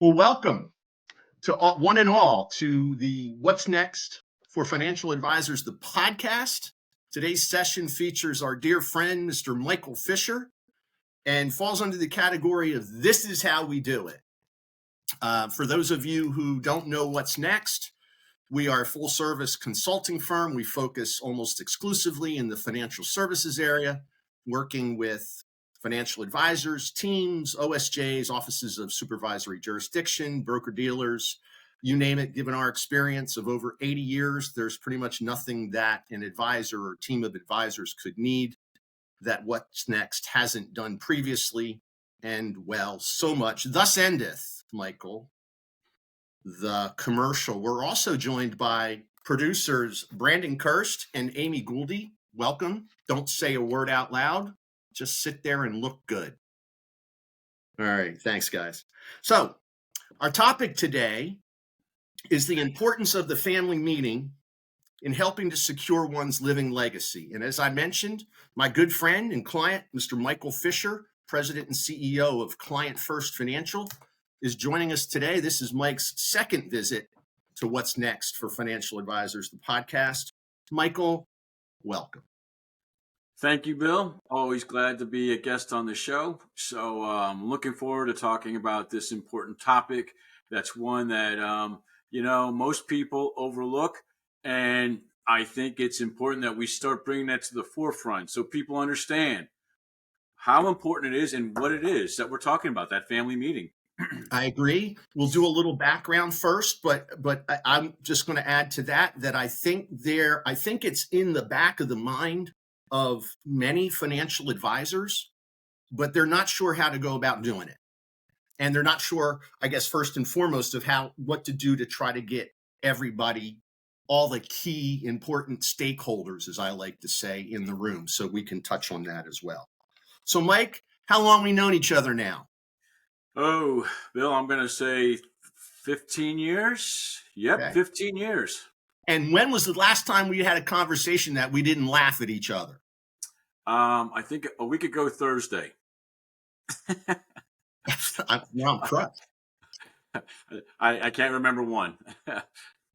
Well, welcome to one and all to the What's Next for Financial Advisors, the podcast. Today's session features our dear friend, Mr. Michael Fischer, and falls under the category of This is How We Do It. For those of you who don't know what's next, we are a full service consulting firm. We focus almost exclusively in the financial services area, working with financial advisors, teams, OSJs, offices of supervisory jurisdiction, broker dealers, you name it. Given our experience of over 80 years, there's pretty much nothing that an advisor or team of advisors could need that What's Next hasn't done previously. And well, so much. Thus endeth, Michael, the commercial. We're also joined by producers Brandon Kirst and Amy Gouldy. Welcome. Don't say a word out loud. Just sit there and look good. All right. Thanks, guys. So our topic today is the importance of the family meeting in helping to secure one's living legacy. And as I mentioned, my good friend and client, Mr. Michael Fischer, President and CEO of Client First Financial, is joining us today. This is Mike's second visit to What's Next for Financial Advisors, the podcast. Michael, welcome. Thank you, Bill. Always glad to be a guest on the show. So I'm looking forward to talking about this important topic. That's one that, most people overlook. And I think it's important that we start bringing that to the forefront so people understand how important it is and what it is that we're talking about, that family meeting. I agree. We'll do a little background first, but I'm just going to add to that I think it's in the back of the mind of many financial advisors, but they're not sure how to go about doing it. And they're not sure, I guess, first and foremost, of what to do to try to get everybody, all the key important stakeholders, as I like to say, in the room. So we can touch on that as well. So Mike, how long we known each other now? Oh, Bill, I'm going to say 15 years. Yep, okay. 15 years. And when was the last time we had a conversation that we didn't laugh at each other? I think a week ago Thursday. I'm crushed. I can't remember one.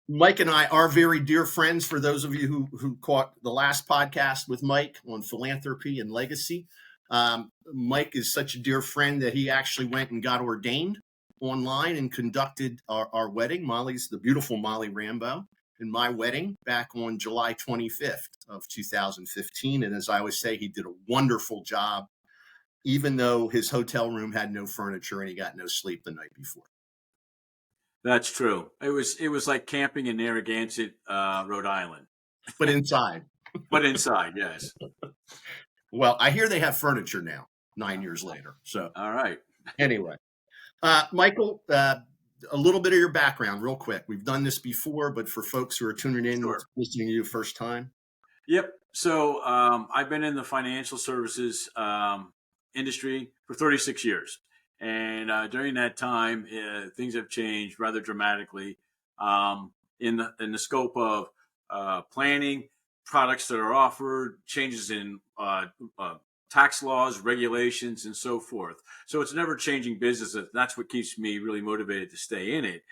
Mike and I are very dear friends. For those of you who caught the last podcast with Mike on philanthropy and legacy, Mike is such a dear friend that he actually went and got ordained online and conducted our wedding. The beautiful Molly Rambo, and my wedding back on July 25th of 2015. And as I always say, he did a wonderful job, even though his hotel room had no furniture and he got no sleep the night before. That's true. It was like camping in Narragansett, Rhode Island. But inside. But inside, yes. Well, I hear they have furniture now, 9 years later. So, all right. Anyway, Michael, a little bit of your background real quick. We've done this before, but for folks who are tuning in, Sure. Listening to you first time. Yep. So I've been in the financial services industry for 36 years. And during that time, things have changed rather dramatically in the scope of planning, products that are offered, changes in tax laws, regulations, and so forth. So it's an ever-changing business. That's what keeps me really motivated to stay in it.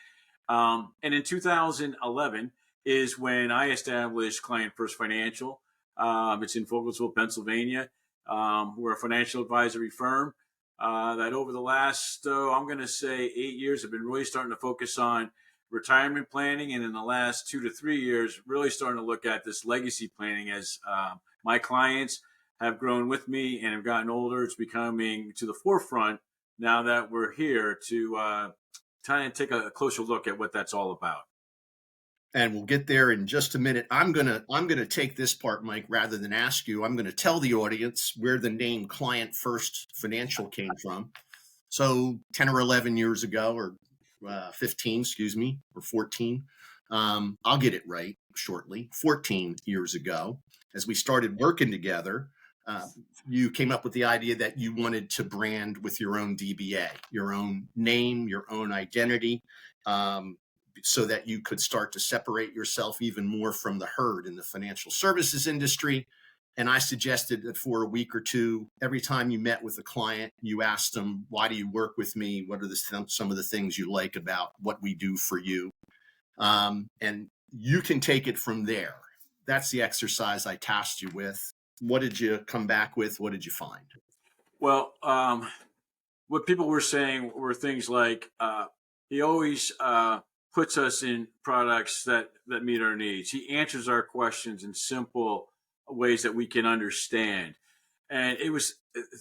And in 2011 is when I established Client First Financial. It's in Fogelsville, Pennsylvania. We're a financial advisory firm that over the last, I'm going to say 8 years, have been really starting to focus on retirement planning. And in the last 2 to 3 years, really starting to look at this legacy planning as my clients have grown with me and have gotten older. It's becoming to the forefront now that we're here to try and take a closer look at what that's all about. And we'll get there in just a minute. I'm gonna take this part, Mike, rather than ask you. I'm gonna tell the audience where the name Client First Financial came from. So 10 or 11 years ago, or 15, or 14. I'll get it right shortly. 14 years ago, as we started working together, you came up with the idea that you wanted to brand with your own DBA, your own name, your own identity, so that you could start to separate yourself even more from the herd in the financial services industry And I suggested that for a week or two, every time you met with a client, you asked them, why do you work with me? What are some of the things you like about what we do for you? And you can take it from there. That's the exercise I tasked you with. What did you come back with? What did you find? Well, what people were saying were things like he always puts us in products that meet our needs. He answers our questions in simple ways that we can understand, and it was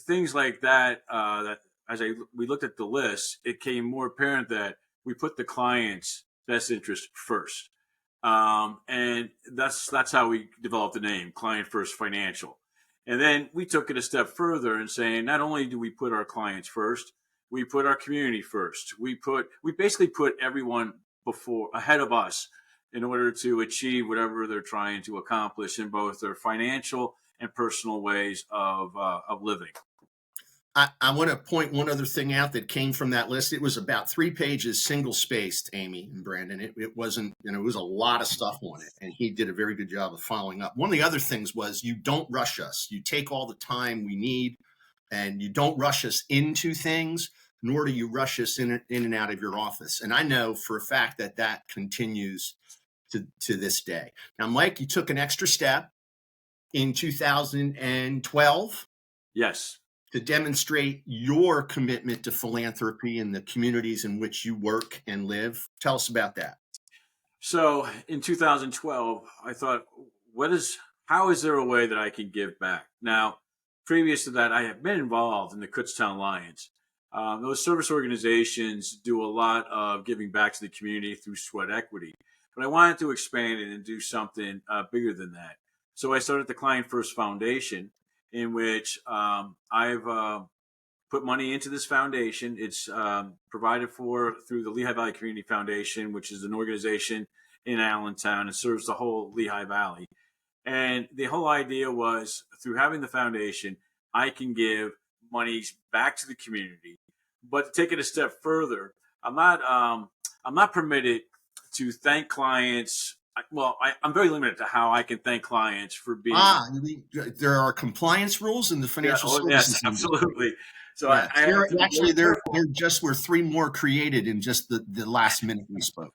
things like that. That as we looked at the list, it came more apparent that we put the client's best interest first, and that's how we developed the name Client First Financial. And then we took it a step further and saying, not only do we put our clients first, we put our community first. We basically put everyone ahead of us in order to achieve whatever they're trying to accomplish in both their financial and personal ways of living. I want to point one other thing out that came from that list. It was about 3 pages, single spaced, Amy and Brandon. It wasn't, it was a lot of stuff on it. And he did a very good job of following up. One of the other things was you don't rush us. You take all the time we need and you don't rush us into things, nor do you rush us in and out of your office. And I know for a fact that that continues to this day. Now, Mike, you took an extra step in 2012. Yes. To demonstrate your commitment to philanthropy in the communities in which you work and live. Tell us about that. So in 2012, I thought, how is there a way that I can give back? Now, previous to that, I have been involved in the Kutztown Lions. Those service organizations do a lot of giving back to the community through sweat equity, but I wanted to expand it and do something bigger than that. So I started the Client First Foundation, in which I've put money into this foundation. It's provided for through the Lehigh Valley Community Foundation, which is an organization in Allentown and serves the whole Lehigh Valley. And the whole idea was through having the foundation, I can give monies back to the community. But to take it a step further, I'm not permitted to thank clients. Well, I'm very limited to how I can thank clients for being. There are compliance rules in the financial services. Yes, absolutely. So yeah. There just were 3 more created in just the last minute we spoke.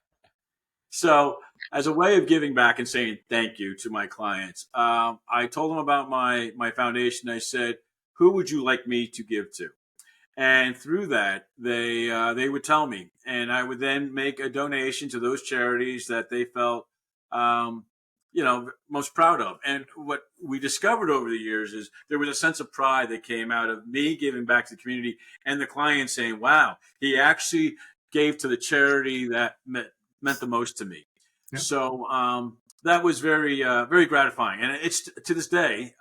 So as a way of giving back and saying thank you to my clients, I told them about my foundation. I said, who would you like me to give to? And through that, they would tell me, and I would then make a donation to those charities that they felt most proud of. And what we discovered over the years is there was a sense of pride that came out of me giving back to the community and the client saying, wow, he actually gave to the charity that meant the most to me. Yeah. So that was very, very gratifying. And it's to this day,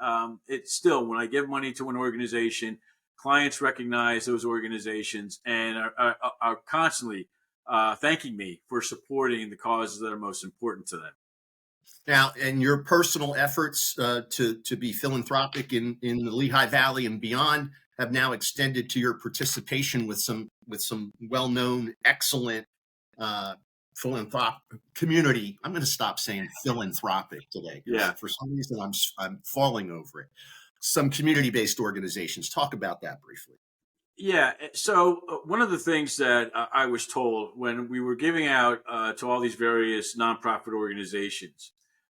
it's still, when I give money to an organization, clients recognize those organizations and are constantly thanking me for supporting the causes that are most important to them. Now, and your personal efforts to be philanthropic in the Lehigh Valley and beyond have now extended to your participation with some well-known, excellent philanthropic community. I'm going to stop saying philanthropic today. Yeah. For some reason, I'm falling over it. Some community-based organizations. Talk about that briefly. Yeah. So one of the things that I was told when we were giving out to all these various nonprofit organizations,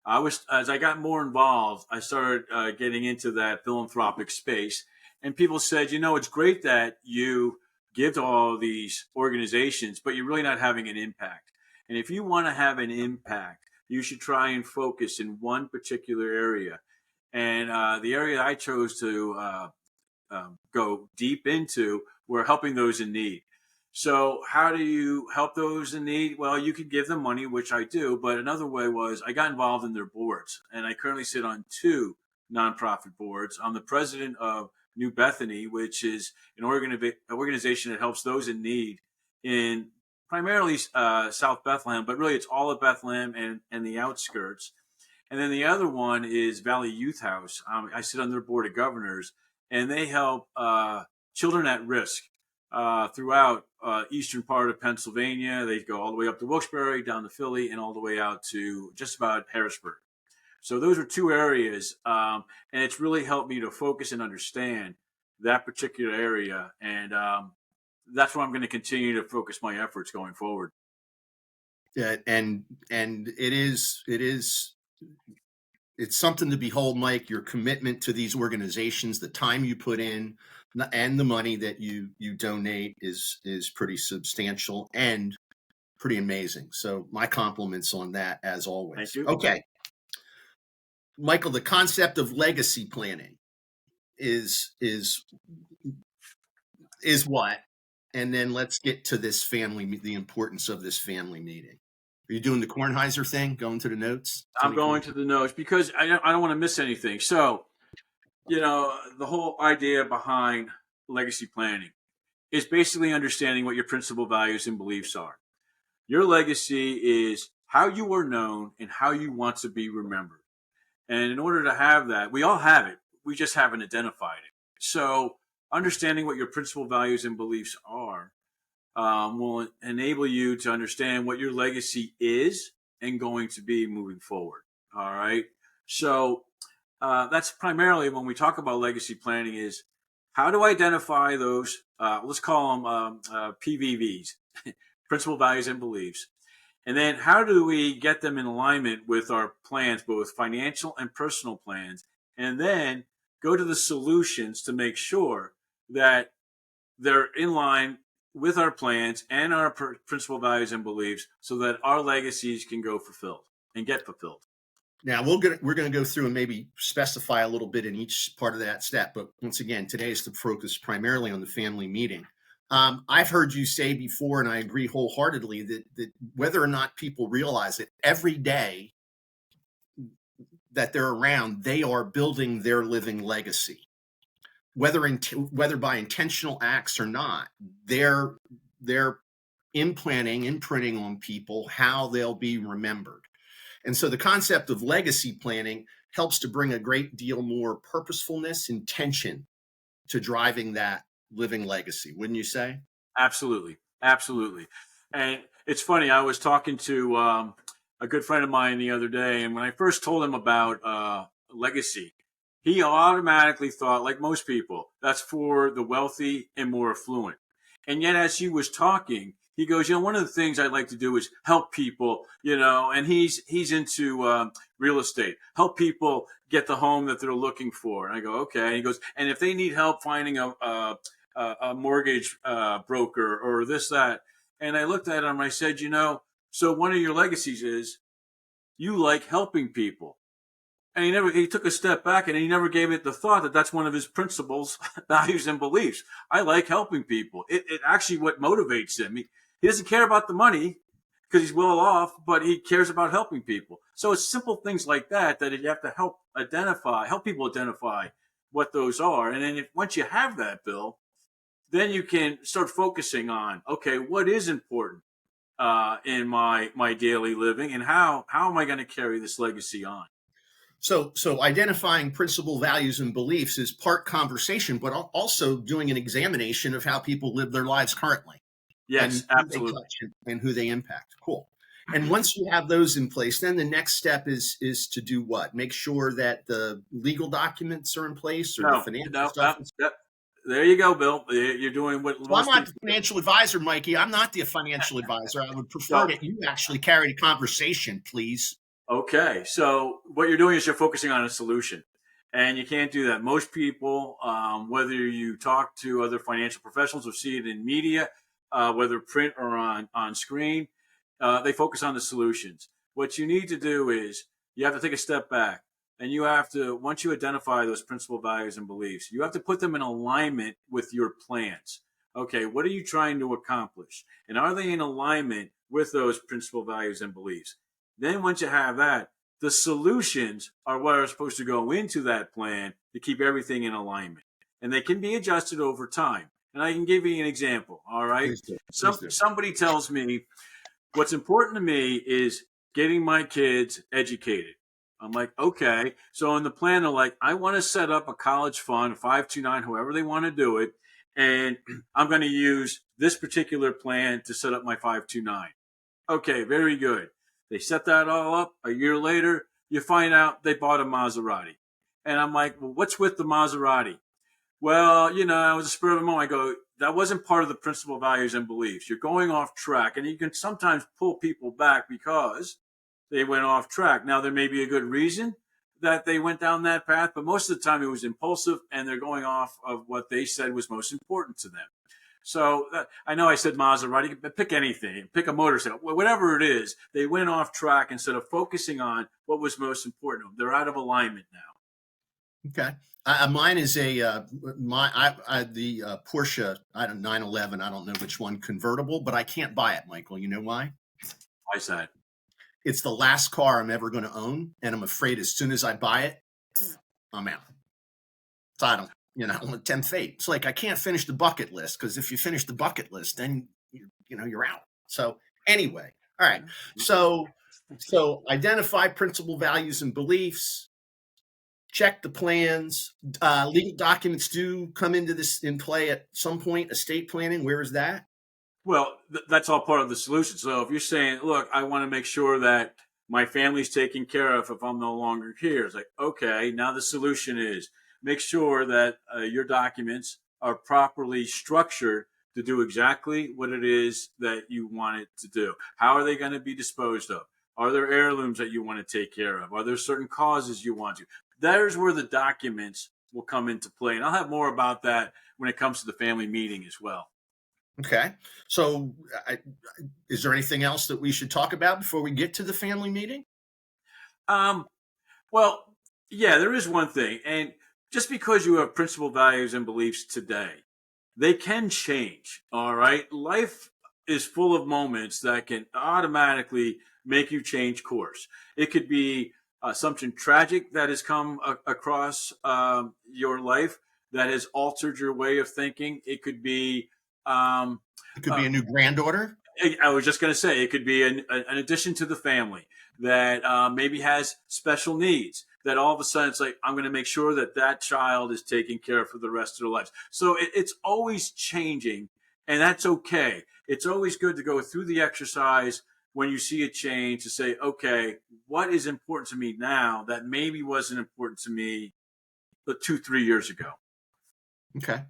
as I got more involved, I started getting into that philanthropic space. And people said, it's great that you give to all these organizations, but you're really not having an impact. And if you want to have an impact, you should try and focus in one particular area. And the area I chose to go deep into were helping those in need. So how do you help those in need? Well, you could give them money, which I do, but another way was I got involved in their boards, and I currently sit on 2 nonprofit boards. I'm the president of New Bethany, which is an organization that helps those in need in primarily South Bethlehem, but really it's all of Bethlehem and the outskirts. And then the other one is Valley Youth House. I sit on their board of governors, and they help children at risk throughout eastern part of Pennsylvania. They go all the way up to Wilkes-Barre, down to Philly, and all the way out to just about Harrisburg. So those are two areas, and it's really helped me to focus and understand that particular area, and that's where I'm going to continue to focus my efforts going forward. And it's something to behold, Mike. Your commitment to these organizations, the time you put in, and the money that you donate is pretty substantial and pretty amazing. So my compliments on that, as Thank always. you. Okay, Michael, the concept of legacy planning is what? And then let's get to this the importance of this family meeting. Are you doing the Kornheiser thing, going to the notes? I'm going to the notes because I don't want to miss anything. So, the whole idea behind legacy planning is basically understanding what your principal values and beliefs are. Your legacy is how you are known and how you want to be remembered. And in order to have that, we all have it. We just haven't identified it. So, understanding what your principal values and beliefs are will enable you to understand what your legacy is and going to be moving forward. All right. So, that's primarily when we talk about legacy planning is how to identify those, let's call them PVVs, principal values and beliefs. And then how do we get them in alignment with our plans, both financial and personal plans, and then go to the solutions to make sure that they're in line with our plans and our principal values and beliefs so that our legacies can go fulfilled and get fulfilled. Now we're going to go through and maybe specify a little bit in each part of that step. But once again, today is to focus primarily on the family meeting. I've heard you say before, and I agree wholeheartedly, that whether or not people realize it, every day that they're around, they are building their living legacy. Whether by intentional acts or not, they're imprinting on people how they'll be remembered. And so the concept of legacy planning helps to bring a great deal more purposefulness, intention to driving that living legacy, wouldn't you say? Absolutely. Absolutely. And it's funny, I was talking to a good friend of mine the other day, and when I first told him about legacy, he automatically thought, like most people, that's for the wealthy and more affluent. And yet, as he was talking, he goes, one of the things I'd like to do is help people, and he's into real estate, help people get the home that they're looking for. And I go, okay. And he goes, and if they need help finding a mortgage broker or this, that. And I looked at him and I said, so one of your legacies is you like helping people. And he took a step back and he never gave it the thought that that's one of his principles, values, and beliefs. I like helping people. It actually what motivates him. He doesn't care about the money because he's well off, but he cares about helping people. So it's simple things like that you have to help people identify what those are. And then once you have that, Bill, then you can start focusing on, okay, what is important in my daily living, and how am I going to carry this legacy on? So identifying principal values and beliefs is part conversation, but also doing an examination of how people live their lives currently. Yes, and absolutely. Who they touch and who they impact. Cool. And once you have those in place, then the next step is to do what? Make sure that the legal documents are in place, or the financial stuff. There you go, Bill. You're doing what Well, I'm not the financial advisor, Mikey. I'm not the financial advisor. I would prefer that you actually carry the conversation, please. Okay. So what you're doing is you're focusing on a solution. And you can't do that. Most people, whether you talk to other financial professionals or see it in media, whether print or on screen, they focus on the solutions. What you need to do is you have to take a step back, and you have to, once you identify those principal values and beliefs, you have to put them in alignment with your plans. Okay, what are you trying to accomplish? And are they in alignment with those principal values and beliefs? Then once you have that, the solutions are what are supposed to go into that plan to keep everything in alignment. And they can be adjusted over time. And I can give you an example. All right. Somebody tells me what's important to me is getting my kids educated. I'm like, okay. So in the plan, they're like, I want to set up a college fund, 529, however they want to do it. And I'm going to use this particular plan to set up my 529. Okay, very good. They set that all up. A year later, You find out they bought a Maserati. And I'm like, well, what's with the Maserati? Well, it was a spur of the moment. I go, that wasn't part of the principal values and beliefs. You're going off track. And you can sometimes pull people back because they went off track. Now, there may be a good reason that they went down that path, but most of the time it was impulsive and they're going off of what they said was most important to them. So I know I said Maserati, but pick anything, pick a motorcycle, whatever it is. They went off track instead of focusing on what was most important. They're out of alignment now. Okay. Mine is the Porsche, 911. I don't know which one, convertible, but I can't buy it, Michael. You know why? Why is that? It's the last car I'm ever going to own, and I'm afraid as soon as I buy it, I'm out. So I don't, tempt fate. It's like I can't finish the bucket list, because if you finish the bucket list, then you're out. So anyway, all right. So identify principal values and beliefs. Check the plans. Legal documents do come into this in play at some point. Estate planning, where is that? Well, that's all part of the solution. So if you're saying, look, I want to make sure that my family's taken care of if I'm no longer here, it's like, okay, now the solution is make sure that your documents are properly structured to do exactly what it is that you want it to do. How are they going to be disposed of? Are there heirlooms that you want to take care of? Are there certain causes you want to? There's where the documents will come into play. And I'll have more about that when it comes to the family meeting as well. Okay. So is there anything else that we should talk about before we get to the family meeting? Well, yeah, there is one thing. And just because you have principal values and beliefs today, they can change. All right. Life is full of moments that can automatically make you change course. It could be something tragic that has come across your life that has altered your way of thinking. It could be it could be a new granddaughter. I was just going to say it could be an addition to the family that maybe has special needs. That all of a sudden it's like, I'm going to make sure that that child is taken care of for the rest of their lives. So it's always changing, and that's okay. It's always good to go through the exercise when you see a change to say, okay, what is important to me now that maybe wasn't important to me 2-3 years ago? Okay.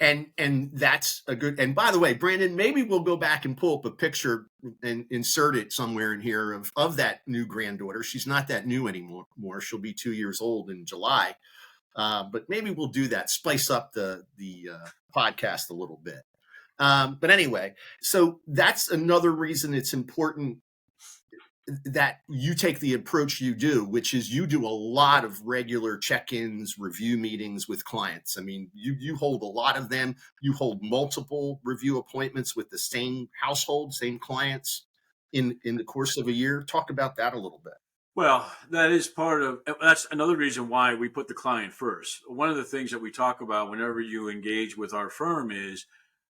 And that's a good, and by the way, Brandon, maybe we'll go back and pull up a picture and insert it somewhere in here of that new granddaughter. She's not that new anymore. She'll be 2 years old in July. But maybe we'll do that, spice up the podcast a little bit. But anyway, so that's another reason it's important that you take the approach you do, which is you do a lot of regular check-ins, review meetings with clients. I mean, you hold a lot of them. You hold multiple review appointments with the same household, same clients in the course of a year. Talk about that a little bit. Well, that's another reason why we put the client first. One of the things that we talk about whenever you engage with our firm is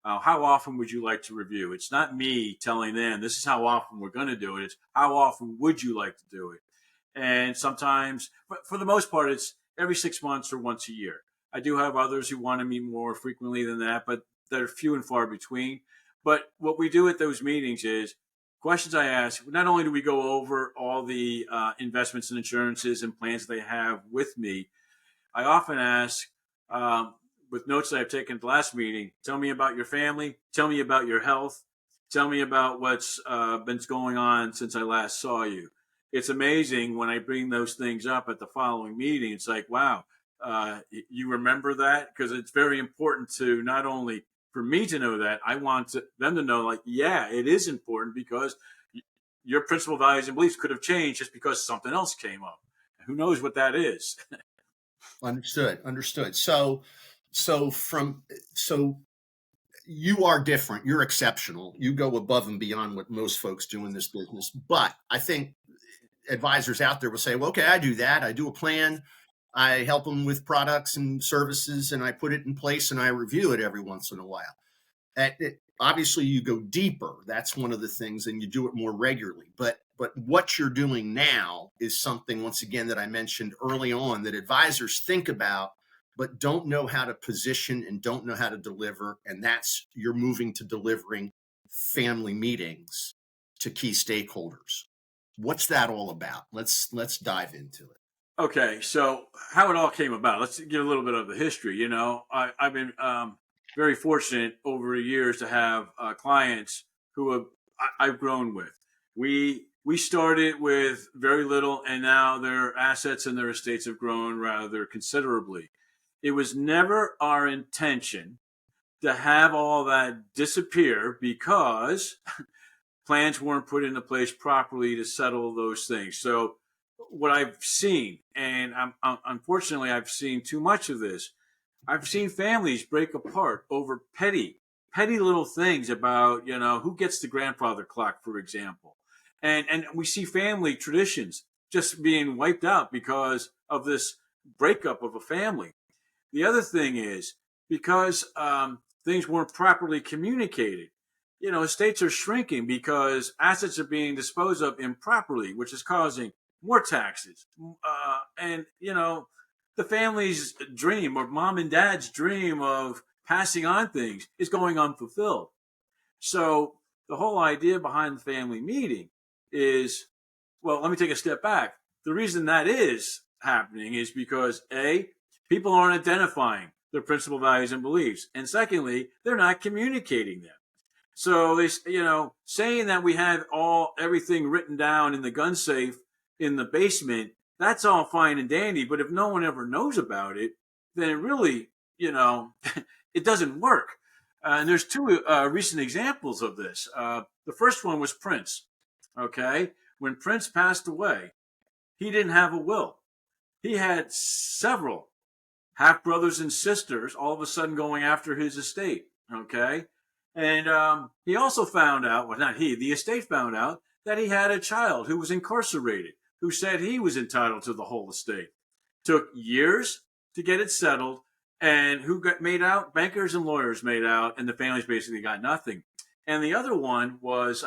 how often would you like to review? It's not me telling them this is how often we're going to do it. It's how often would you like to do it? And sometimes, but for the most part, it's every 6 months or once a year. I do have others who want to meet more frequently than that, but they're few and far between. But what we do at those meetings is questions I ask. Not only do we go over all the investments and insurances and plans they have with me, I often ask, with notes that I've taken at the last meeting, tell me about your family, tell me about your health, tell me about what's been going on since I last saw you. It's amazing when I bring those things up at the following meeting. It's like, wow, you remember that? Because it's very important to not only for me to know that, I want them to know, like, yeah, it is important because your principal values and beliefs could have changed just because something else came up. Who knows what that is? Understood. So you are different. You're exceptional. You go above and beyond what most folks do in this business. But I think advisors out there will say, well, okay, I do that. I do a plan. I help them with products and services, and I put it in place, and I review it every once in a while. Obviously, you go deeper. That's one of the things, and you do it more regularly. But what you're doing now is something, once again, that I mentioned early on that advisors think about, but don't know how to position and don't know how to deliver. And that's you're moving to delivering family meetings to key stakeholders. What's that all about? Let's dive into it. Okay, so how it all came about. Let's give a little bit of the history. I've been very fortunate over the years to have clients who I've grown with. We started with very little, and now their assets and their estates have grown rather considerably. It was never our intention to have all that disappear because plans weren't put into place properly to settle those things. So what I've seen, and unfortunately I've seen too much of this. I've seen families break apart over petty little things about who gets the grandfather clock, for example, and we see family traditions just being wiped out because of this breakup of a family. The other thing is because things weren't properly communicated. Estates are shrinking because assets are being disposed of improperly, which is causing more taxes. And the family's dream or mom and dad's dream of passing on things is going unfulfilled. So the whole idea behind the family meeting is, well, let me take a step back. The reason that is happening is because people aren't identifying their principal values and beliefs, and secondly, they're not communicating them. So saying that we have everything written down in the gun safe in the basement, that's all fine and dandy. But if no one ever knows about it, then it really, it doesn't work. And there's two recent examples of this. The first one was Prince. Okay, when Prince passed away, he didn't have a will. He had several half brothers and sisters all of a sudden going after his estate. Okay. And he also found out, well, not he, the estate found out that he had a child who was incarcerated, who said he was entitled to the whole estate. Took years to get it settled. And who got made out? Bankers and lawyers made out, and the families basically got nothing. And the other one was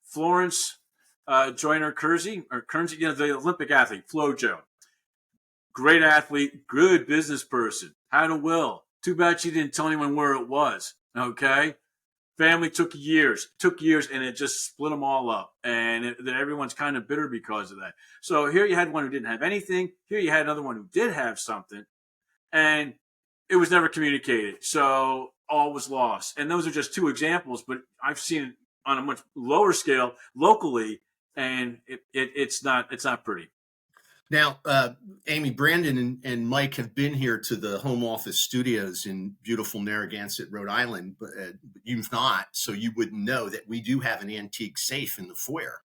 Florence Joyner Kersey, the Olympic athlete, FloJo. Great athlete, good business person, had a will. Too bad she didn't tell anyone where it was. Okay. Family took years, and it just split them all up. And everyone's kind of bitter because of that. So here you had one who didn't have anything. Here you had another one who did have something. And it was never communicated. So all was lost. And those are just two examples, but I've seen it on a much lower scale locally, and it's not pretty. Now, Amy, Brandon and Mike have been here to the home office studios in beautiful Narragansett, Rhode Island, but you've not, so you wouldn't know that we do have an antique safe in the foyer.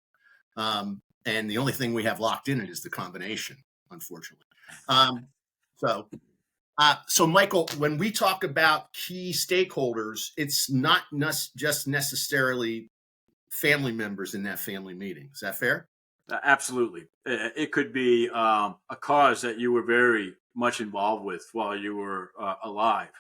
And the only thing we have locked in it is the combination, unfortunately. So Michael, when we talk about key stakeholders, it's not just necessarily family members in that family meeting. Is that fair? Absolutely. It could be a cause that you were very much involved with while you were alive.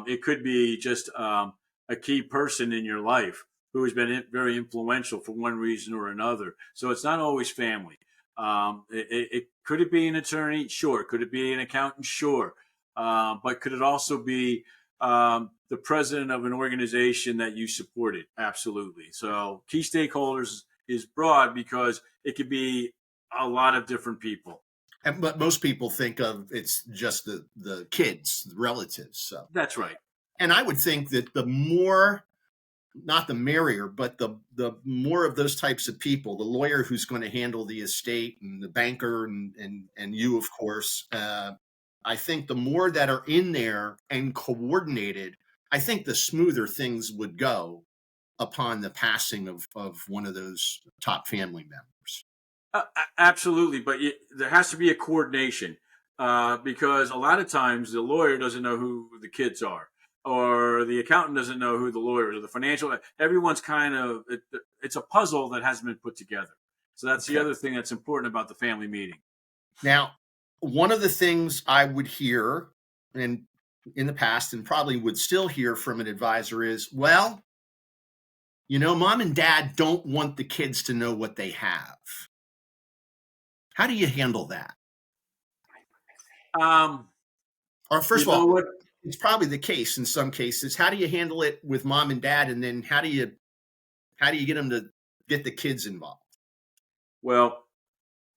It could be just a key person in your life who has been very influential for one reason or another. So it's not always family. Could it be an attorney? Sure. Could it be an accountant? Sure. But could it also be the president of an organization that you supported? Absolutely. So key stakeholders is broad because it could be a lot of different people. But most people think of it's just the kids, the relatives. So that's right. And I would think that the more, not the merrier, but the more of those types of people, the lawyer who's going to handle the estate and the banker and you, of course, I think the more that are in there and coordinated, I think the smoother things would go upon the passing of one of those top family members. Absolutely. But there has to be a coordination because a lot of times the lawyer doesn't know who the kids are, or the accountant doesn't know who the lawyer is, or the financial, everyone's kind of, it's a puzzle that hasn't been put together. So that's the other thing that's important about the family meeting. Now, one of the things I would hear and in the past and probably would still hear from an advisor is, well, mom and dad don't want the kids to know what they have. How do you handle that? Or first of all, it's probably the case in some cases. How do you handle it with mom and dad? And then how do you get them to get the kids involved? Well,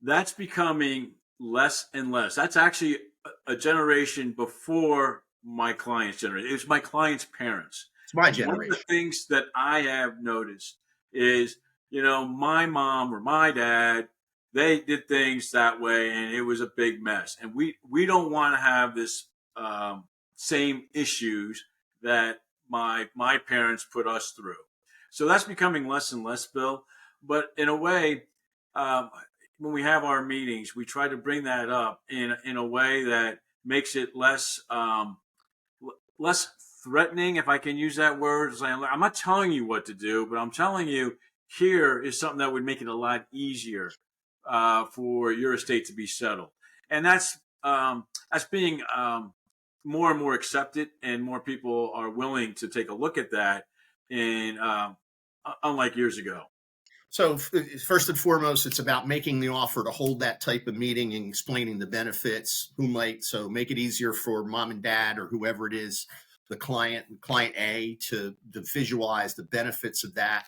that's becoming less and less. That's actually a generation before my client's generation. It was my client's parents. It's my And one of the generation. things that I have noticed is, my mom or my dad, they did things that way, and it was a big mess. And we don't want to have this same issues that my parents put us through. So that's becoming less and less, Bill. But in a way, um, when we have our meetings, we try to bring that up in a way that makes it less threatening, if I can use that word. It's like, I'm not telling you what to do, but I'm telling you here is something that would make it a lot easier for your estate to be settled, and that's being more and more accepted, and more people are willing to take a look at that, and unlike years ago. So first and foremost, it's about making the offer to hold that type of meeting and explaining the benefits. So make it easier for mom and dad or whoever it is, the client A, to visualize the benefits of that.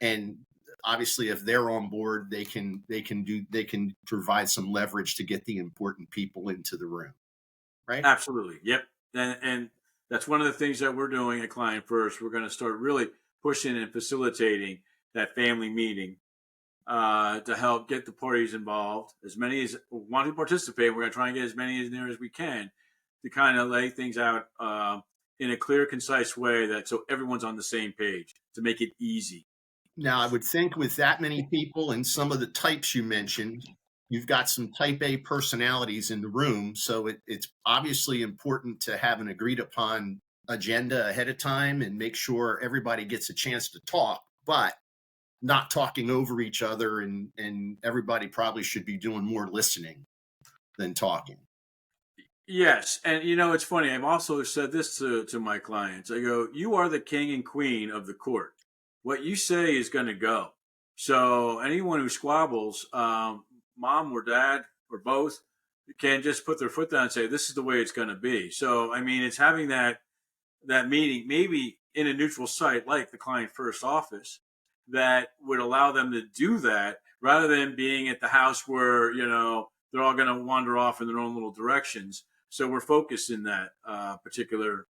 And obviously, if they're on board, they can provide some leverage to get the important people into the room, right? Absolutely. Yep. And that's one of the things that we're doing at Client First. We're going to start really pushing and facilitating that family meeting to help get the parties involved. As many as want to participate, we're going to try and get as many as near as we can to kind of lay things out in a clear, concise way that so everyone's on the same page to make it easy. Now, I would think with that many people and some of the types you mentioned, you've got some type A personalities in the room. So it's obviously important to have an agreed upon agenda ahead of time and make sure everybody gets a chance to talk, but not talking over each other. And everybody probably should be doing more listening than talking. Yes, and it's funny. I've also said this to my clients. I go, "You are the king and queen of the court. What you say is going to go. So anyone who squabbles, mom or dad or both, can just put their foot down and say, 'This is the way it's going to be.'" So I mean, it's having that meeting, maybe in a neutral site like the Client First office, that would allow them to do that rather than being at the house where they're all going to wander off in their own little directions. So we're focused in that particular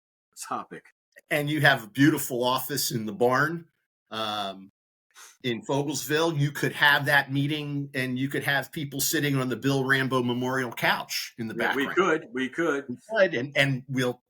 topic. And you have a beautiful office in the barn. Um, in Fogelsville, you could have that meeting and you could have people sitting on the Bill Rambo Memorial couch in the We background. could. And we'll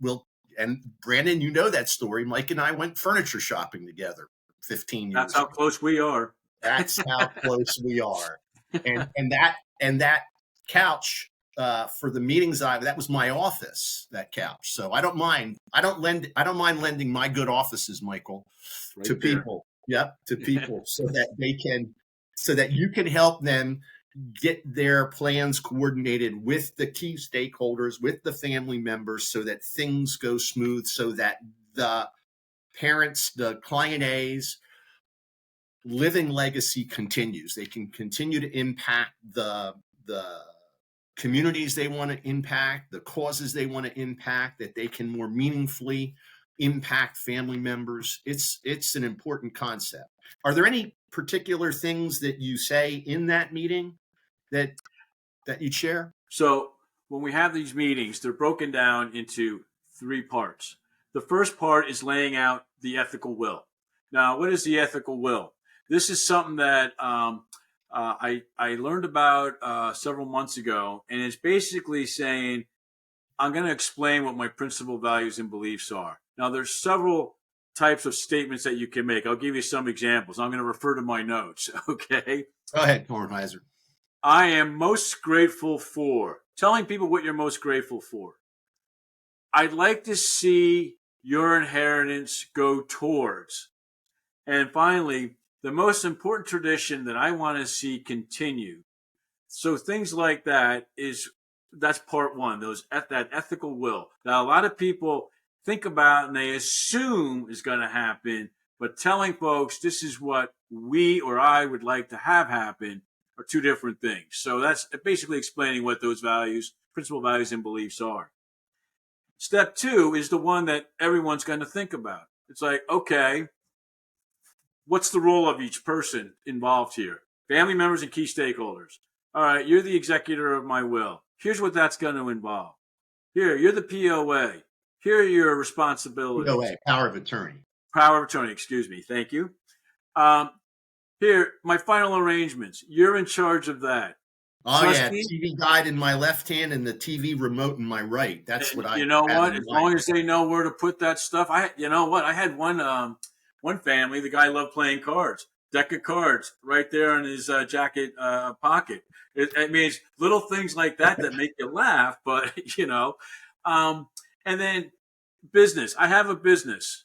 and Brandon, you know that story. Mike and I went furniture shopping together 15 That's years how ago. close we are. That's how close we are. And that couch for the meetings that was my office, that couch. So I don't mind lending my good offices, Michael, Right to there. people. Yep, to people so that you can help them get their plans coordinated with the key stakeholders, with the family members, so that things go smooth, so that the parents, the client A's living legacy continues. They can continue to impact the communities they want to impact, the causes they want to impact, that they can more meaningfully impact family members. It's an important concept. Are there any particular things that you say in that meeting that you'd share? So when we have these meetings, they're broken down into three parts. The first part is laying out the ethical will. Now, what is the ethical will? This is something that I learned about several months ago, and it's basically saying I'm going to explain what my principal values and beliefs are. Now, there's several types of statements that you can make. I'll give you some examples. I'm going to refer to my notes. Okay. Go ahead, Kornheiser. I am most grateful for telling people what you're most grateful for. I'd like to see your inheritance go towards. And finally, the most important tradition that I want to see continue. So things like that's part one, that ethical will that a lot of people think about and they assume is going to happen, but telling folks this is what we or I would like to have happen are two different things. So that's basically explaining what those values, principal values and beliefs are. Step two is the one that everyone's going to think about. It's like, okay, what's the role of each person involved here? family members and key stakeholders. All right, you're the executor of my will. Here's what that's going to involve. Here, you're the POA. Here are your responsibilities. POA, power of attorney. Power of attorney, excuse me. Thank you. Um, Here, my final arrangements. You're in charge of that. Oh Trustee, yeah, TV guide in my left hand and the TV remote in my right. That's what and I you know have what? in As mind. long as they know where to put that stuff, you know what? I had one family. The guy loved playing cards. Deck of cards right there in his jacket pocket. It means little things like that make you laugh, but you know. And then business. I have a business.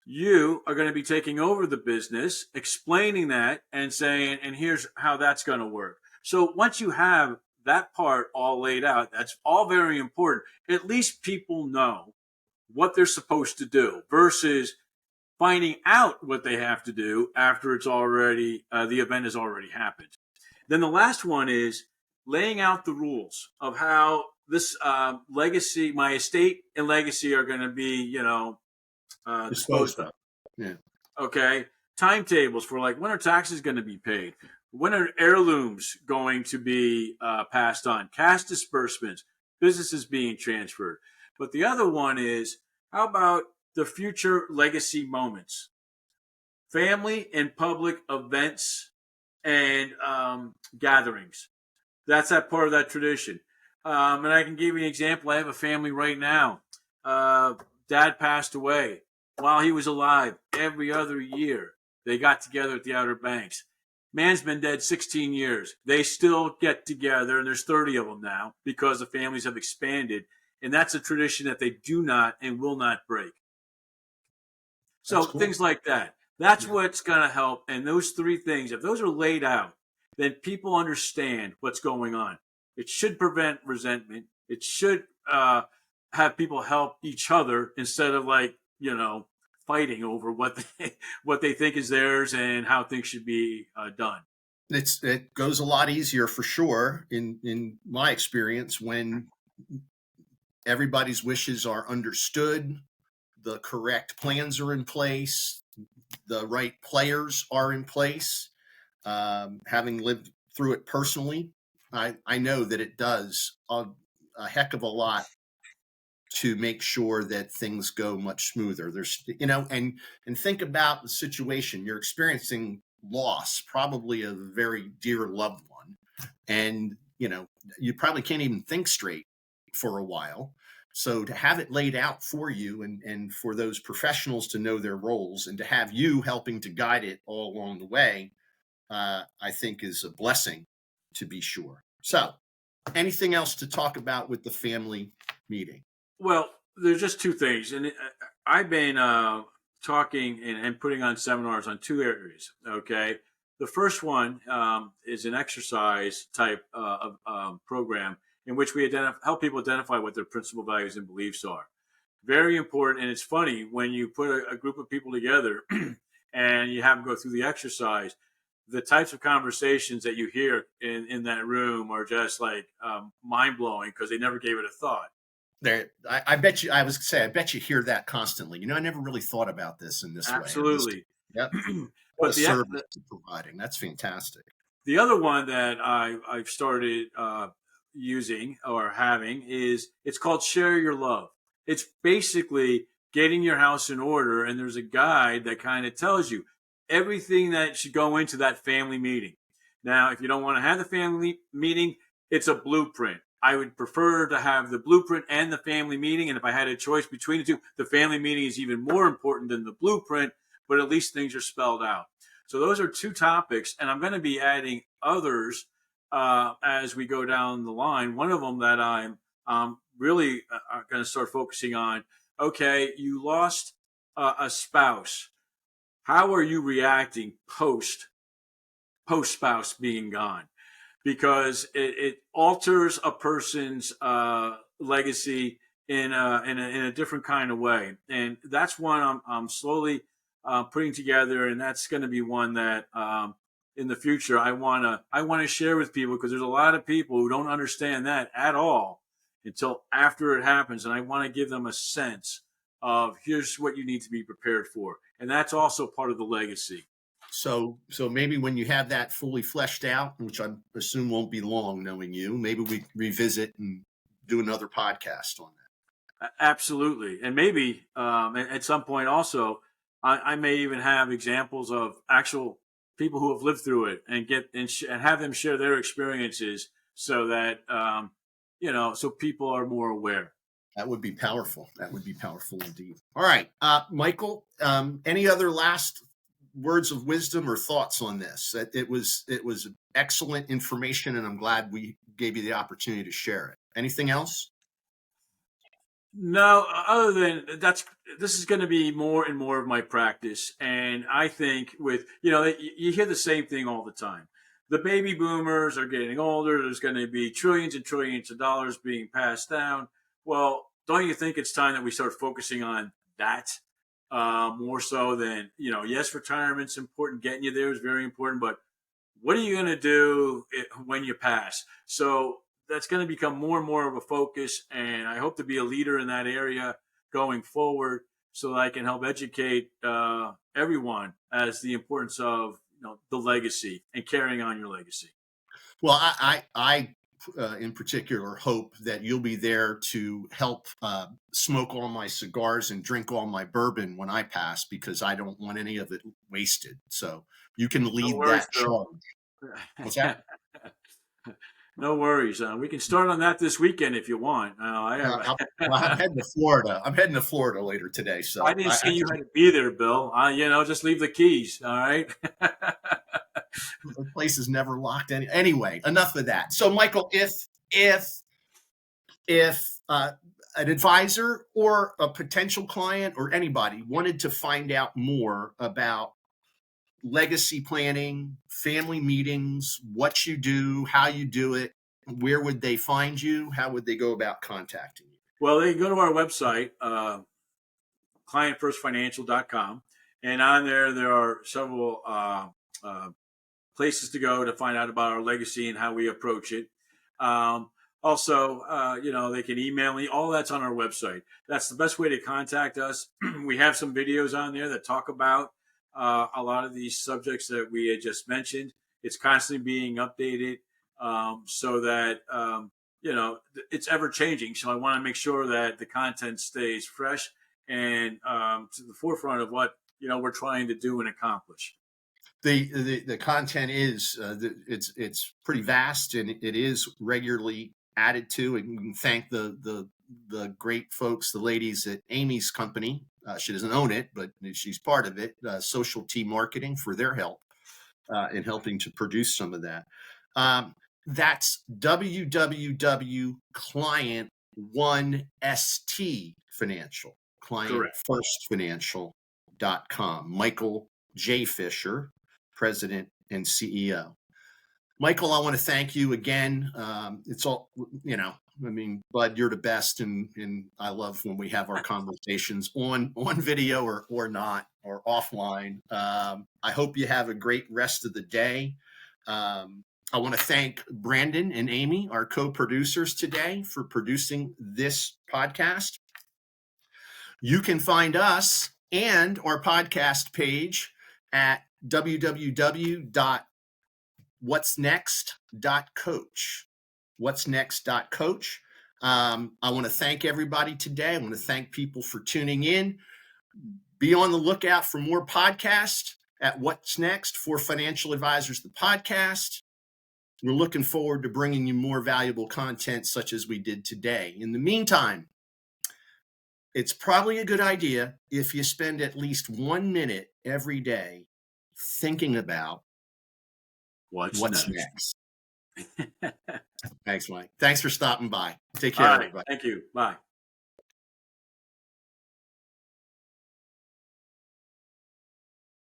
You are going to be taking over the business, explaining that and saying, and here's how that's going to work. So once you have that part all laid out, that's all very important. At least people know what they're supposed to do versus finding out what they have to do after it's already, the event has already happened. Then the last one is laying out the rules of how this legacy, my estate and legacy are going to be, disposed Disposed of. of. Yeah. Okay. Timetables for like when are taxes going to be paid? When are heirlooms going to be passed on? Cash disbursements, businesses being transferred. But the other one is how about the future legacy moments? Family and public events and gatherings. That's that part of that tradition. And I can give you an example. I have a family right now. Dad passed away while he was alive. Every other year, they got together at the Outer Banks. Man's been dead 16 years. They still get together, and there's 30 of them now because the families have expanded. And that's a tradition that they do not and will not break. So Cool. things like that. That's what's going to help. And those three things, if those are laid out, then people understand what's going on. It should prevent resentment. It should have people help each other instead of fighting over what they think is theirs and how things should be done. It goes a lot easier for sure in my experience when everybody's wishes are understood, the correct plans are in place, the right players are in place. Having lived through it personally, I know that it does a heck of a lot to make sure that things go much smoother. There's, and think about the situation. You're experiencing loss, probably a very dear loved one, and you probably can't even think straight for a while. So to have it laid out for you and for those professionals to know their roles and to have you helping to guide it all along the way, I think is a blessing, to be sure. So anything else to talk about with the family meeting? Well, there's just two things. And I've been talking and putting on seminars on two areas. Okay. The first one is an exercise type of program in which we help people identify what their principal values and beliefs are. Very important. And it's funny when you put a group of people together and you have them go through the exercise, the types of conversations that you hear in that room are just like mind blowing because they never gave it a thought. I bet you, I was say, I bet you hear that constantly. I never really thought about this in this way. Absolutely. Yep. But the service providing. That's fantastic. The other one that I've started using or having it's called Share Your Love. It's basically getting your house in order, and there's a guide that kind of tells you everything that should go into that family meeting. Now, if you don't want to have the family meeting, it's a blueprint. I would prefer to have the blueprint and the family meeting. And if I had a choice between the two, the family meeting is even more important than the blueprint, but at least things are spelled out. So those are two topics, and I'm going to be adding others as we go down the line. One of them that I'm really going to start focusing on, okay, you lost a spouse. How are you reacting post spouse being gone? Because it alters a person's legacy in a different kind of way, and that's one I'm slowly putting together, and that's going to be one that in the future I want to share with people because there's a lot of people who don't understand that at all until after it happens, and I want to give them a sense of here's what you need to be prepared for, and that's also part of the legacy. So maybe when you have that fully fleshed out, which I assume won't be long, knowing you, maybe we revisit and do another podcast on that. Absolutely, and maybe at some point also, I may even have examples of actual people who have lived through it and and have them share their experiences, so that so people are more aware. That would be powerful. That would be powerful indeed. All right, Michael. Any other last words of wisdom or thoughts on this? It was excellent information, and I'm glad we gave you the opportunity to share it. Anything else? No, other than this is going to be more and more of my practice, and I think with you hear the same thing all the time. The baby boomers are getting older. There's going to be trillions and trillions of dollars being passed down. Well, don't you think it's time that we start focusing on that more so than yes, retirement's important. Getting you there is very important, but what are you going to do when you pass? So that's going to become more and more of a focus, and I hope to be a leader in that area going forward, so that I can help educate everyone as the importance of the legacy and carrying on your legacy. Well, I in particular hope that you'll be there to help smoke all my cigars and drink all my bourbon when I pass, because I don't want any of it wasted. So you can No lead worries, that Bill. charge. What's that? No worries. We can start on that this weekend if you want. I'm heading to Florida. I'm heading to Florida later today. So I didn't say you had to be there, Bill. Just leave the keys. All right. the place is never locked. Anyway, enough of that. So, Michael, if an advisor or a potential client or anybody wanted to find out more about legacy planning, family meetings, what you do, how you do it, where would they find you? How would they go about contacting you? Well, they can go to our website, clientfirstfinancial.com, and on there are several places to go to find out about our legacy and how we approach it. Also, they can email me. All that's on our website. That's the best way to contact us. We have some videos on there that talk about a lot of these subjects that we had just mentioned. It's constantly being updated, so that it's ever changing. So I want to make sure that the content stays fresh and to the forefront of what we're trying to do and accomplish. The content is it's pretty vast, and it is regularly added to, and you can thank the great folks, the ladies at Amy's company. She doesn't own it, but she's part of it, Social T Marketing, for their help in helping to produce some of that. That's www.client1st financial, clientfirstfinancial.com. Michael J. Fischer, President and CEO. Michael, I want to thank you again. It's all, Bud, you're the best. And I love when we have our conversations on video or not, or offline. I hope you have a great rest of the day. I want to thank Brandon and Amy, our co-producers today, for producing this podcast. You can find us and our podcast page at www.whatsnext.coach. Whatsnext.coach. I want to thank everybody today. I want to thank people for tuning in. Be on the lookout for more podcasts at What's Next for Financial Advisors, the podcast. We're looking forward to bringing you more valuable content such as we did today. In the meantime, it's probably a good idea if you spend at least 1 minute every day thinking about what's next. Thanks, Mike. Thanks for stopping by. Take care, everybody. Thank you. Bye.